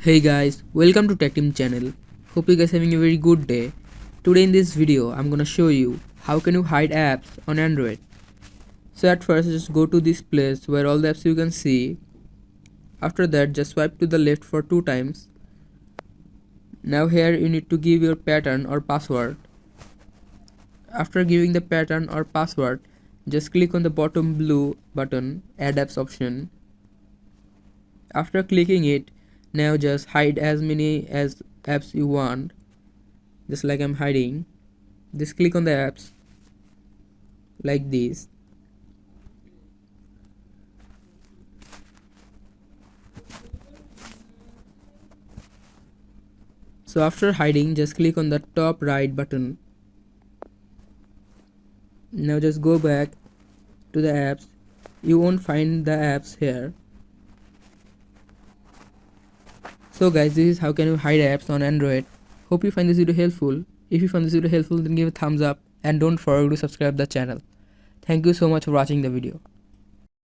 Hey guys, welcome to Tech Team channel. Hope you guys having a very good day. Today in this video, I'm gonna show you how can you hide apps on Android. So at first, just go to this place where all the apps you can see. After that, just swipe to the left for 2 times. Now here you need to give your pattern or password. After giving the pattern or password, just click on the bottom blue button, Add Apps option. After clicking it, now just hide as many as apps you want, just like I'm hiding. Just click on the apps like this. So after hiding, just click on the top right button. Now just go back to the apps. You won't find the apps here. So guys, this is how can you hide apps on Android. Hope you find this video helpful. If you found this video helpful, then give a thumbs up and don't forget to subscribe the channel. Thank you so much for watching the video.